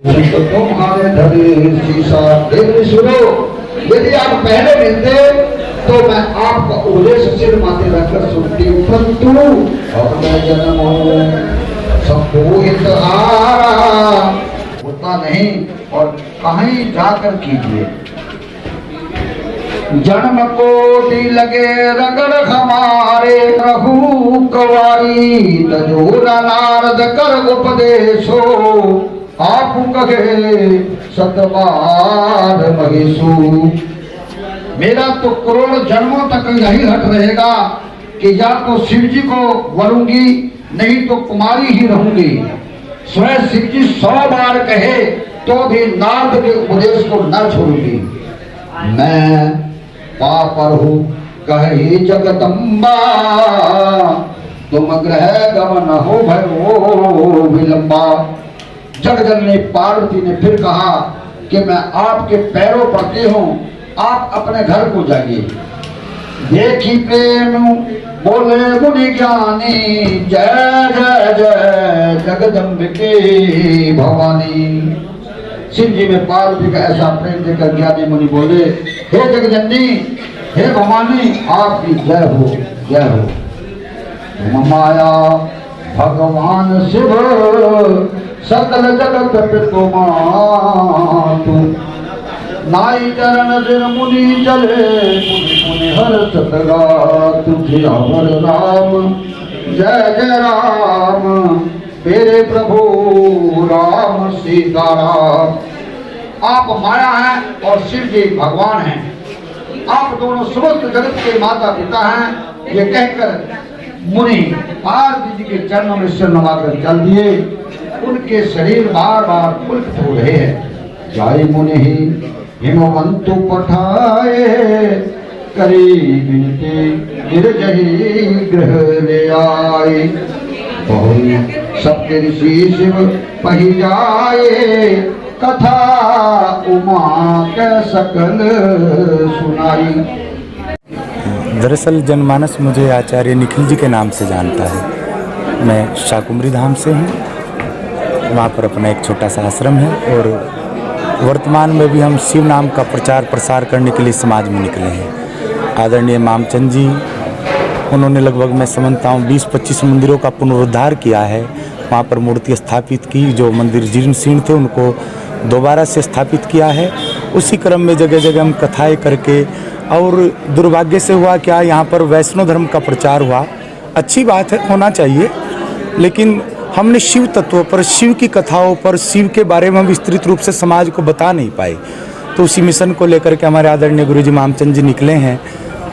तो तुम्हारे धरे शीशा देख सुनो, यदि आप पहले मिलते तो मैं आपका उपदेश सिर माथे रखकर सुनती, परंतु अब मैं जन्म सबको इंतहारा होता नहीं और कहीं जाकर कीजिए। जन्म को दी लगे रगड़ हमारे रहू कवारी, तजोरा नारद कर उपदेशो आप कहे सतबार महेशु। मेरा तो करोड़ जन्मों तक यही हट रहेगा कि या तो शिव जी को वरूंगी नहीं तो कुमारी ही रहूंगी। स्वयं शिव जी 100 बार कहे तो भी नारद के उपदेश को न छोड़ूंगी। मैं पापर हूँ कहे जगदम्बा, तुम ग्रह गमन हो भयो विलंबा। जगजननी पार्वती ने फिर कहा कि मैं आपके पैरों पड़ती हूँ, आप अपने घर को जाइए। देखी प्रेम बोले मुनि ज्ञानी, जय जय जय जगदम्बिके भवानी। शिव जी में पार्वती का ऐसा प्रेम देखकर ज्ञानी मुनि बोले, हे जगजननी हे भवानी आपकी जय हो जय हो। माया भगवान शिव सकल जगत पितु मातु, नाई चरण दिन मुनि चले मुनि मुनि हर सतगा। तुझे अमर राम जय जय राम, मेरे प्रभु राम सीताराम। आप माया हैं और शिव जी भगवान हैं, आप दोनों समस्त जगत के माता पिता हैं। ये कहकर मुनि पार्वती जी के चरणों में सिर नवाकर चल दिए। उनके शरीर बार बार पुलकित हो रहे हैं। जाय मुनि हिमवंतु पठाए, करी विनती गिरजहि गृह ले आए। बहुत सप्त ऋषि शिव पही जाए, कथा उमा के सकल सुनाई। दरअसल जनमानस मुझे आचार्य निखिल जी के नाम से जानता है। मैं शाकुंभरी धाम से हूँ, वहाँ पर अपना एक छोटा सा आश्रम है और वर्तमान में भी हम शिव नाम का प्रचार प्रसार करने के लिए समाज में निकले हैं। आदरणीय मामचंद जी, उन्होंने लगभग मैं समझता हूँ 20-25 मंदिरों का पुनरुद्धार किया है। वहाँ पर मूर्ति स्थापित की, जो मंदिर जीर्ण शीर्ण थे उनको दोबारा से स्थापित किया है। उसी क्रम में जगह जगह हम कथाएँ करके, और दुर्भाग्य से हुआ क्या, यहाँ पर वैष्णव धर्म का प्रचार हुआ। अच्छी बात है, होना चाहिए, लेकिन हमने शिव तत्वों पर, शिव की कथाओं पर, शिव के बारे में हम विस्तृत रूप से समाज को बता नहीं पाए। तो उसी मिशन को लेकर के हमारे आदरणीय गुरुजी मामचंद जी निकले हैं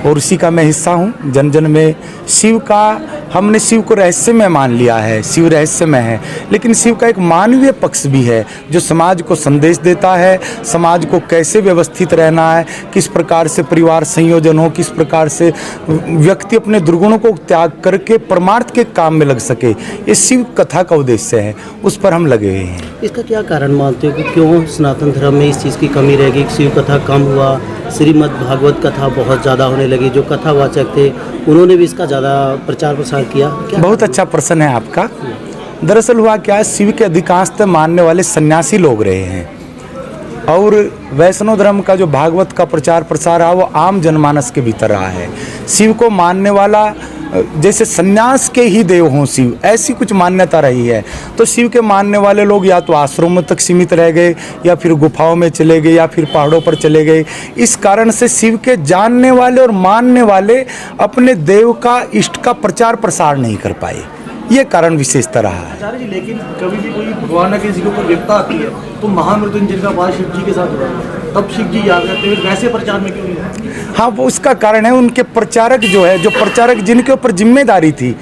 और उसी का मैं हिस्सा हूँ। जन जन में शिव का, हमने शिव को रहस्यमय मान लिया है, शिव रहस्यमय है, लेकिन शिव का एक मानवीय पक्ष भी है जो समाज को संदेश देता है, समाज को कैसे व्यवस्थित रहना है, किस प्रकार से परिवार संयोजन हो, किस प्रकार से व्यक्ति अपने दुर्गुणों को त्याग करके परमार्थ के काम में लग सके। ये शिव कथा का उद्देश्य है, उस पर हम लगे हुए हैं। इसका क्या कारण मानते हो कि क्यों सनातन धर्म में इस चीज़ की कमी रहेगी? शिव कथा कम हुआ, श्रीमद् भागवत कथा बहुत ज़्यादा होने लगी, जो कथावाचक थे उन्होंने भी इसका ज़्यादा प्रचार प्रसार किया। बहुत अच्छा प्रश्न है आपका। दरअसल हुआ क्या है, शिव के अधिकांशतः मानने वाले सन्यासी लोग रहे हैं और वैष्णव धर्म का जो भागवत का प्रचार प्रसार है वो आम जनमानस के भीतर रहा है। शिव को मानने वाला जैसे सन्यास के ही देव हों शिव, ऐसी कुछ मान्यता रही है। तो शिव के मानने वाले लोग या तो आश्रमों तक सीमित रह गए, या फिर गुफाओं में चले गए, या फिर पहाड़ों पर चले गए। इस कारण से शिव के जानने वाले और मानने वाले अपने देव का, इष्ट का प्रचार प्रसार नहीं कर पाए। ये कारण विशेषता रहा है। आचार्य जी, लेकिन कभी भी कोई भगवान के किसी के ऊपर विपदा आती है तो महामृत्युंजय का वार शिव जी के साथ हुआ, तब शिव जी याद करते हुए वैसे प्रचार में क्यों नहीं हुआ? हाँ, वो उसका कारण है उनके प्रचारक जो है, जो प्रचारक जिनके ऊपर जिम्मेदारी थी,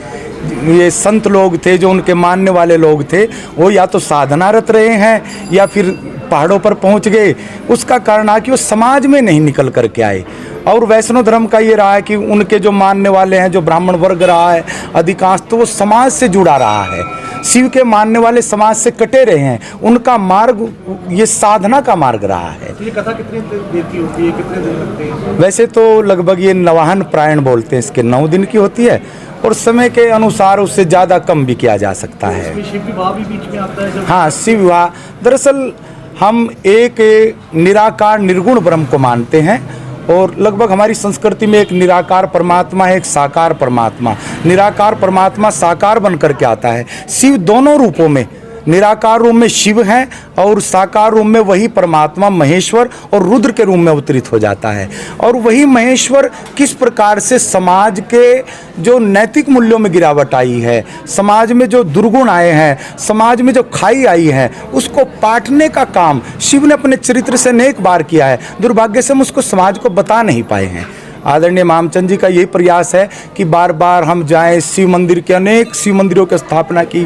ये संत लोग थे, जो उनके मानने वाले लोग थे, वो या तो साधनारत रहे हैं या फिर पहाड़ों पर पहुंच गए। उसका कारण है कि वो समाज में नहीं निकल करके आए। और वैष्णव धर्म का ये रहा है कि उनके जो मानने वाले हैं, जो ब्राह्मण वर्ग रहा है अधिकांश, तो वो समाज से जुड़ा रहा है। शिव के मानने वाले समाज से कटे रहे हैं, उनका मार्ग ये साधना का मार्ग रहा है। ये कथा कितने देर की होती है, कितने दिन लगते हैं? वैसे तो लगभग ये नवाहन प्रायण बोलते हैं, इसके 9 दिन की होती है और समय के अनुसार उससे ज़्यादा कम भी किया जा सकता है। इसमें शिव विवाह भी बीच में आता है जब? हाँ, शिव विवाह, दरअसल हम एक निराकार निर्गुण ब्रह्म को मानते हैं और लगभग हमारी संस्कृति में एक निराकार परमात्मा है, एक साकार परमात्मा। निराकार परमात्मा साकार बन करके आता है। शिव दोनों रूपों में, निराकार रूप में शिव है और साकार रूप में वही परमात्मा महेश्वर और रुद्र के रूप में अवतरित हो जाता है। और वही महेश्वर किस प्रकार से समाज के जो नैतिक मूल्यों में गिरावट आई है, समाज में जो दुर्गुण आए हैं, समाज में जो खाई आई है, उसको पाटने का काम शिव ने अपने चरित्र से अनेक बार किया है। दुर्भाग्य से हम उसको समाज को बता नहीं पाए हैं। आदरणीय मामचंद जी का यही प्रयास है कि बार बार हम जाएं, शिव मंदिर के अनेक शिव मंदिरों की स्थापना की,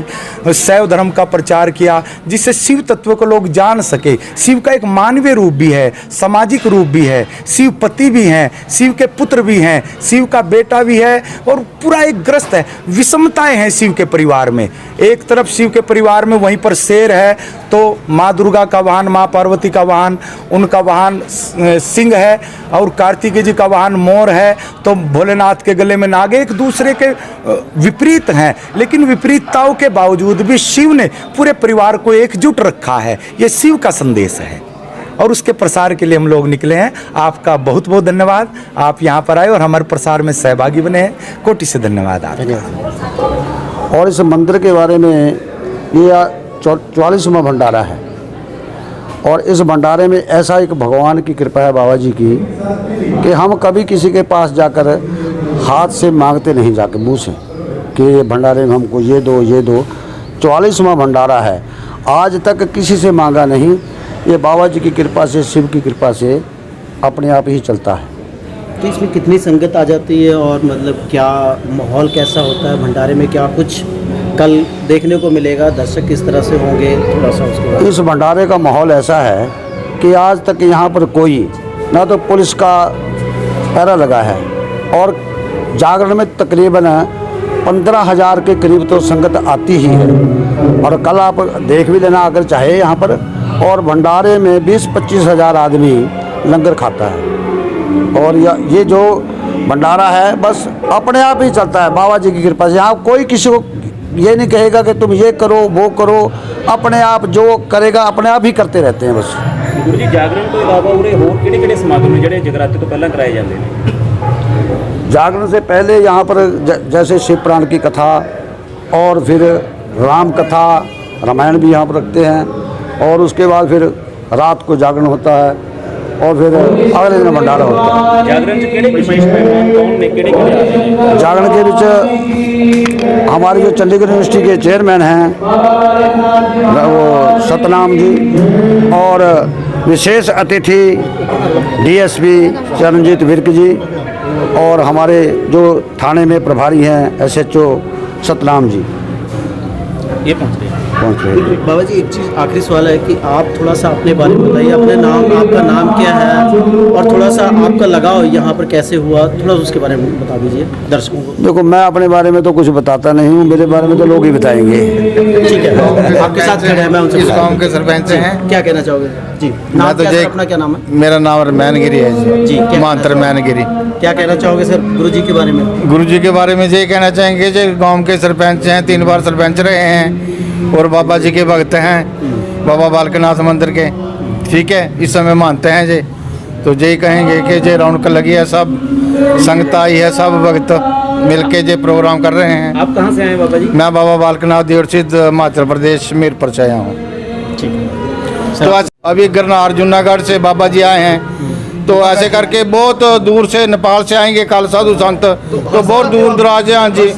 शैव धर्म का प्रचार किया, जिससे शिव तत्व को लोग जान सके। शिव का एक मानवीय रूप भी है, सामाजिक रूप भी है, शिव पति भी हैं, शिव के पुत्र भी हैं, शिव का बेटा भी है और पूरा एक ग्रस्त है। विषमताएं हैं शिव के परिवार में। एक तरफ शिव के परिवार में वहीं पर शेर है तो माँ दुर्गा का वाहन, माँ पार्वती का वाहन, उनका वाहन सिंह है और कार्तिकेय जी का वाहन मोर है, तो भोलेनाथ के गले में नाग। एक दूसरे के विपरीत हैं, लेकिन विपरीतताओं के बावजूद भी शिव ने पूरे परिवार को एकजुट रखा है। ये शिव का संदेश है और उसके प्रसार के लिए हम लोग निकले हैं। आपका बहुत बहुत धन्यवाद, आप यहाँ पर आए और हमारे प्रसार में सहभागी बने हैं। कोटि से धन्यवाद आपका। और इस मंदिर के बारे में ये 44वां भंडारा है और इस भंडारे में ऐसा एक भगवान की कृपा है बाबा जी की कि हम कभी किसी के पास जाकर हाथ से मांगते नहीं, जाके मुंह से कि ये भंडारे में हमको ये दो ये दो। 44वां भंडारा है, आज तक किसी से मांगा नहीं। ये बाबा जी की कृपा से, शिव की कृपा से अपने आप ही चलता है। तो इसमें कितनी संगत आ जाती है और मतलब क्या माहौल कैसा होता है भंडारे में? क्या कुछ कल देखने को मिलेगा, दर्शक किस तरह से होंगे, थोड़ा सा उसके बारे में? इस भंडारे का माहौल ऐसा है कि आज तक यहाँ पर कोई ना तो पुलिस का पहरा लगा है और जागरण में तकरीबन 15,000 के करीब तो संगत आती ही है। और कल आप देख भी लेना अगर चाहे यहाँ पर, और भंडारे में 20-25 हज़ार आदमी लंगर खाता है। और ये जो भंडारा है बस अपने आप ही चलता है बाबा जी की कृपा से। यहाँ कोई किसी को ये नहीं कहेगा कि तुम ये करो वो करो, अपने आप जो करेगा अपने आप ही करते रहते हैं बस। गुरु जी जागरण तो इलावा उरे होर किहड़े-किहड़े समागम ने जिहड़े जगराते तो पहला कराए जाते हैं? जागरण से पहले यहाँ पर जैसे शिव पुराण की कथा और फिर राम कथा, रामायण भी यहाँ पर रखते हैं और उसके बाद फिर रात को जागरण होता है और फिर अगले दिन भंडारा होता है। जागरण च किहड़े विशेष मेहमान कौन ने, किहड़े-किहड़े? जागरण के बीच हमारे जो चंडीगढ़ यूनिवर्सिटी के चेयरमैन हैं वो सतनाम जी, और विशेष अतिथि डीएसपी चरणजीत विर्क जी, और हमारे जो थाने में प्रभारी हैं एसएचओ सतनाम जी ये पहुँच रहे हैं। पहुँच रहे हैं। बाबा जी एक चीज़ आखिरी सवाल है कि आप थोड़ा सा अपने बारे में बताइए, अपने नाम, आपका नाम क्या है और थोड़ा सा आपका लगाव यहाँ पर कैसे हुआ, थोड़ा उसके बारे में बता दीजिए दर्शकों को। देखो मैं अपने बारे में तो कुछ बताता नहीं हूँ, मेरे बारे में तो लोग ही बताएंगे। ठीक है, आपके साथ खड़े हैं, मैं उनसे इस गांव के सरपंच हैं। क्या कहना चाहोगे जी? नाम तो क्या जय, सर, अपना क्या नाम है? मेरा नाम रमैन गिरी है जी, क्या मांतर रमैन गिरी। क्या कहना चाहोगे सर गुरु जी के बारे में? गुरु जी के बारे में ये कहना चाहेंगे जो गांव के सरपंच हैं, 3 बार सरपंच रहे हैं और बाबा जी के भक्त हैं, बाबा बालकनाथ मंदिर के। ठीक है, इस समय मानते हैं जी, तो यही कहेंगे कि जे रौनक लगी है, सब संगत आई है, सब भक्त मिलके जे प्रोग्राम कर रहे हैं। आप कहाँ से आए बाबा जी? मैं बाबा बालकनाथ देवर सिद्ध हिमाचल प्रदेश मीरपुर से आया हूँ। तो आज अभी गिरनार जूनागढ़ से बाबा जी आए हैं, तो ऐसे करके बहुत दूर से नेपाल से आएंगे कल साधु संत, तो बहुत दूर दराज हैं जी।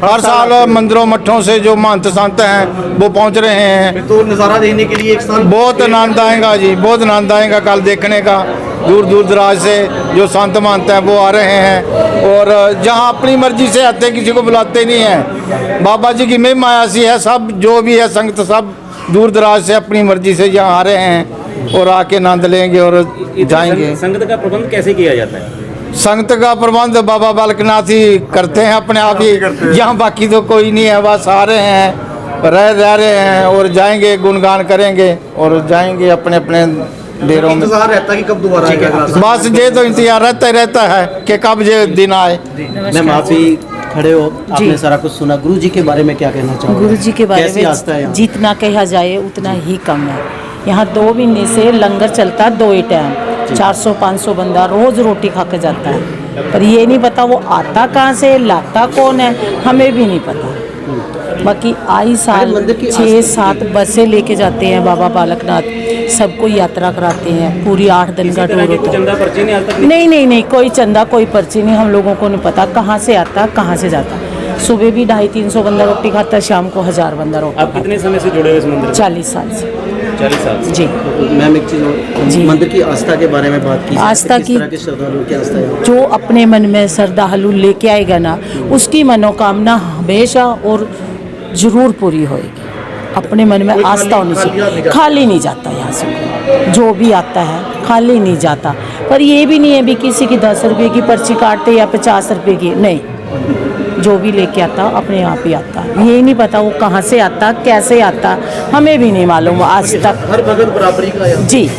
हर साल मंदिरों मठों से जो महंत संत हैं वो पहुंच रहे हैं, तो नज़ारा देखने के लिए एक साल बहुत आनंद आएगा जी, बहुत आनंद आएगा कल देखने का। दूर दूर दराज से जो संत महंत हैं वो आ रहे हैं और जहां अपनी मर्जी से आते, किसी को बुलाते नहीं हैं। बाबा जी की महिमा ऐसी है, सब जो भी है संगत सब दूर दराज से अपनी मर्जी से यहाँ आ रहे हैं और आके आनंद लेंगे और जाएंगे। संगत का प्रबंध कैसे किया जाता है? संगत का प्रबंध बाबा बालकनाथ ही करते हैं अपने आप ही। यहाँ बाकी तो कोई नहीं है, बस आ रहे हैं, रह रहे हैं और जाएंगे, गुणगान करेंगे और जाएंगे अपने अपने डेरों में। इंतजार रहता है कि कब दोबारा आएगा। बस ये तो इंतजार रहता है कि कब ये दिन आए। मैम आप भी खड़े हो, आपने सारा कुछ सुना, गुरु जी के बारे में क्या कहना चाहोगे? गुरु जी के बारे कैसी आस्था है में यहाँ? जितना कहा जाए उतना ही कम है। यहाँ 2 महीने से लंगर चलता है 2 ही टाइम, 400-500 बंदा रोज रोटी खा के जाता है। पर ये नहीं पता वो आता कहाँ से, लाता कौन है, हमें भी नहीं पता। बाकी आई साल मंदिर की 6-7 बसें लेके जाते हैं बाबा बालकनाथ, सबको यात्रा कराते हैं, पूरी 8 दिन का टूर होता है। चंदा पर्ची नहीं आज तक नहीं, कोई चंदा कोई पर्ची नहीं, हम लोगों को नहीं पता कहाँ से आता कहाँ से जाता। सुबह भी 250-300 बंदा रोटी खाता है, शाम को 1000 बंदा रोटी आप कितने समय से जुड़े हो इस मंदिर से? 40 साल से। 40 साल से। जी। मैम एक चीज़ और, जी। मंदिर की आस्था के बारे में बात की जाए, आस्था किस की- तरह के श्रद्धालुओं की आस्था है? जो अपने मन में श्रद्धालु लेके आएगा ना, उसकी मनोकामना हमेशा और जरूर पूरी होएगी। अपने मन में आस्था होनी चाहिए, खाली नहीं जाता यहाँ से, जो भी आता है खाली नहीं जाता। पर ये भी नहीं है भी किसी की 10 रुपये की पर्ची काटते या 50 रुपये की, नहीं, जो भी लेके आता अपने आप ही आता। ये नहीं पता वो कहाँ से आता, कैसे आता, हमें भी नहीं मालूम आज तक। हर भगत बराबरी का है। जी,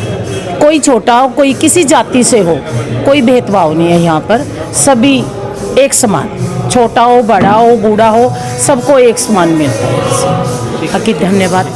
कोई छोटा हो, कोई किसी जाति से हो, कोई भेदभाव नहीं है यहाँ पर, सभी एक समान, छोटा हो, बड़ा हो, बूढ़ा हो, सबको एक समान मिलता है। बाकी धन्यवाद।